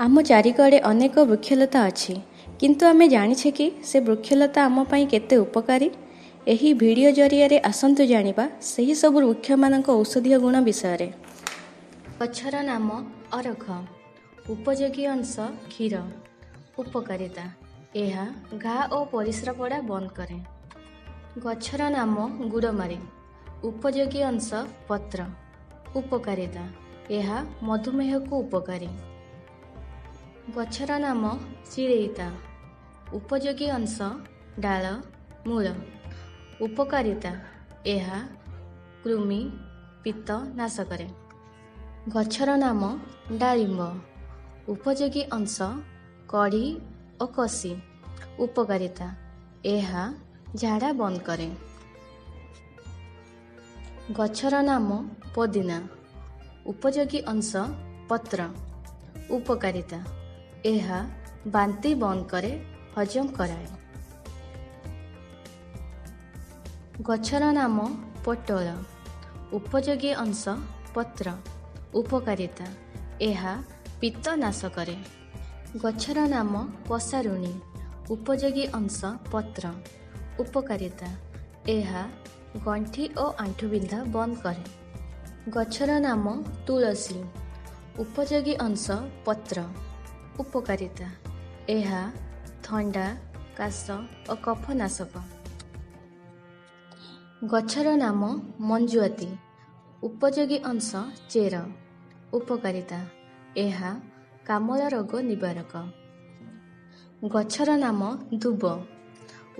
ଆମ ଚାରିକଡ଼େ ଅନେକ ବୃକ୍ଷଲତା ଅଛି, କିନ୍ତୁ ଆମେ ଜାଣିଛେ କି ସେ ବୃକ୍ଷଲତା ଆମ ପାଇଁ କେତେ ଉପକାରୀ? ଏହି ଭିଡ଼ିଓ ଜରିଆରେ ଆସନ୍ତୁ ଜାଣିବା ସେହି ସବୁ ବୃକ୍ଷମାନଙ୍କ ଔଷଧୀୟ ଗୁଣ ବିଷୟରେ। ଗଛର ନାମ ଅରଖ। ଉପଯୋଗୀ ଅଂଶ କ୍ଷୀର। ଉପକାରିତା: ଏହା ଘା ଓ ପରିସ୍ରା ପଡ଼ା ବନ୍ଦ କରେ। ଗଛର ନାମ ଗୁଡ଼ମାରି। ଉପଯୋଗୀ ଅଂଶ ପତ୍ର। ଉପକାରିତା: ଏହା ମଧୁମେହକୁ ଉପକାରୀ। ଗଛର ନାମ ଚିରେଇତା। ଉପଯୋଗୀ ଅଂଶ ଡାଳ, ମୂଳ। ଉପକାରିତା: ଏହା କୃମି, ପିତ୍ତ ନାଶ କରେ। ଗଛର ନାମ ଡାଳିମ୍ବ। ଉପଯୋଗୀ ଅଂଶ କଢ଼ି ଓ କଷି। ଉପକାରିତା: ଏହା ଝାଡ଼ା ବନ୍ଦ କରେ। ଗଛର ନାମ ପୋଦିନା। ଉପଯୋଗୀ ଅଂଶ ପତ୍ର। ଉପକାରିତା: ଏହା ବାନ୍ତି ବନ୍ଦ କରେ, ହଜମ କରାଏ। ଗଛର ନାମ ପୋଟଳ। ଉପଯୋଗୀ ଅଂଶ ପତ୍ର। ଉପକାରିତା: ଏହା ପିତ୍ତ ନାଶ କରେ। ଗଛର ନାମ ପସାରୁଣୀ। ଉପଯୋଗୀ ଅଂଶ ପତ୍ର। ଉପକାରିତା: ଏହା ଗଣ୍ଠି ଓ ଆଣ୍ଠୁବିନ୍ଧା ବନ୍ଦ କରେ। ଗଛର ନାମ ତୁଳସୀ। ଉପଯୋଗୀ ଅଂଶ ପତ୍ର। ଉପକାରିତା: ଏହା ଥଣ୍ଡା, କାଶ ଓ କଫ ନାଶକ। ଗଛର ନାମ ମଞ୍ଜୁଆତି। ଉପଯୋଗୀ ଅଂଶ ଚେର। ଉପକାରିତା: ଏହା କାମଳ ରୋଗ ନିବାରକ। ଗଛର ନାମ ଦୁବ।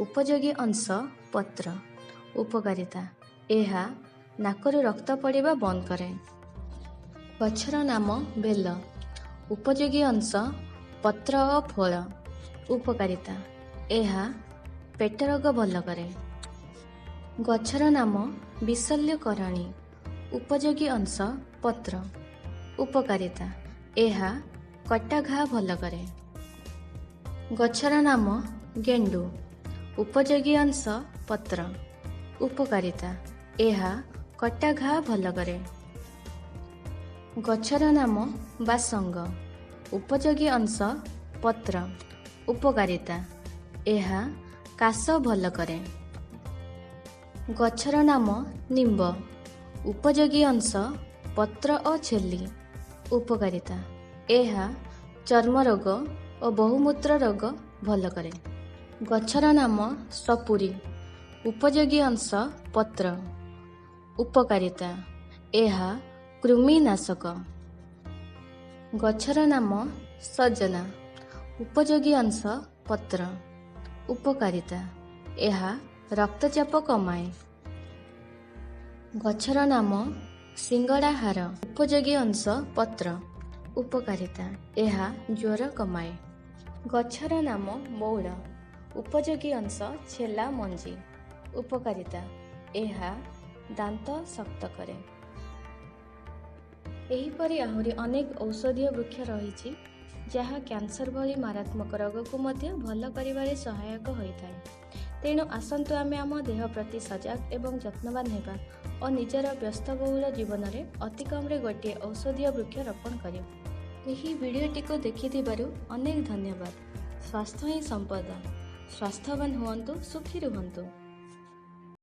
ଉପଯୋଗୀ ଅଂଶ ପତ୍ର। ଉପକାରିତା: ଏହା ନାକରୁ ରକ୍ତ ପଡ଼ିବା ବନ୍ଦ କରେ। ଗଛର ନାମ ବେଲ। ଉପଯୋଗୀ ଅଂଶ ପତ୍ର ଓ ଫଳ। ଉପକାରିତା: ଏହା ପେଟ ରୋଗ ଭଲ କରେ। ଗଛର ନାମ ବିଶଲ୍ୟକରଣୀ। ଉପଯୋଗୀ ଅଂଶ ପତ୍ର। ଉପକାରିତା: ଏହା କଟା ଘା ଭଲ କରେ। ଗଛର ନାମ ଗେଣ୍ଡୁ। ଉପଯୋଗୀ ଅଂଶ ପତ୍ର। ଉପକାରିତା: ଏହା କଟା ଘା ଭଲ କରେ। ଗଛର ନାମ ବାସଙ୍ଗ। ଉପଯୋଗୀ ଅଂଶ ପତ୍ର। ଉପକାରିତା: ଏହା କାଶ ଭଲ କରେ। ଗଛର ନାମ ନିମ୍ବ। ଉପଯୋଗୀ ଅଂଶ ପତ୍ର ଓ ଛେଲି। ଉପକାରିତା: ଏହା ଚର୍ମ ରୋଗ ଓ ବହୁମୂତ୍ର ରୋଗ ଭଲ କରେ। ଗଛର ନାମ ସପୁରୀ। ଉପଯୋଗୀ ଅଂଶ ପତ୍ର। ଉପକାରିତା: ଏହା କୃମି ନାଶକ। ଗଛର ନାମ ସଜନା। ଉପଯୋଗୀ ଅଂଶ ପତ୍ର। ଉପକାରିତା: ଏହା ରକ୍ତଚାପ କମାଏ। ଗଛର ନାମ ସିଙ୍ଗଡ଼ା ହାର। ଉପଯୋଗୀ ଅଂଶ ପତ୍ର। ଉପକାରିତା: ଏହା ଜ୍ୱର କମାଏ। ଗଛର ନାମ ବଉଳ। ଉପଯୋଗୀ ଅଂଶ ଛେଲା ମଞ୍ଜି। ଉପକାରିତା: ଏହା ଦାନ୍ତ ଶକ୍ତ କରେ। ଏହିପରି ଆହୁରି ଅନେକ ଔଷଧୀୟ ବୃକ୍ଷ ରହିଛି ଯାହା କ୍ୟାନ୍ସର ଭଳି ମାରାତ୍ମକ ରୋଗକୁ ମଧ୍ୟ ଭଲ କରିବାରେ ସହାୟକ ହୋଇଥାଏ। ତେଣୁ ଆସନ୍ତୁ ଆମେ ଆମ ଦେହ ପ୍ରତି ସଜାଗ ଏବଂ ଯତ୍ନବାନ ହେବା ଓ ନିଜର ବ୍ୟସ୍ତବହୁଳ ଜୀବନରେ ଅତି କମ୍ରେ ଗୋଟିଏ ଔଷଧୀୟ ବୃକ୍ଷ ରୋପଣ କରିବା। ଏହି ଭିଡ଼ିଓଟିକୁ ଦେଖିଥିବାରୁ ଅନେକ ଧନ୍ୟବାଦ। ସ୍ୱାସ୍ଥ୍ୟ ହିଁ ସମ୍ପଦ। ସ୍ୱାସ୍ଥ୍ୟବାନ ହୁଅନ୍ତୁ, ସୁଖୀ ରୁହନ୍ତୁ।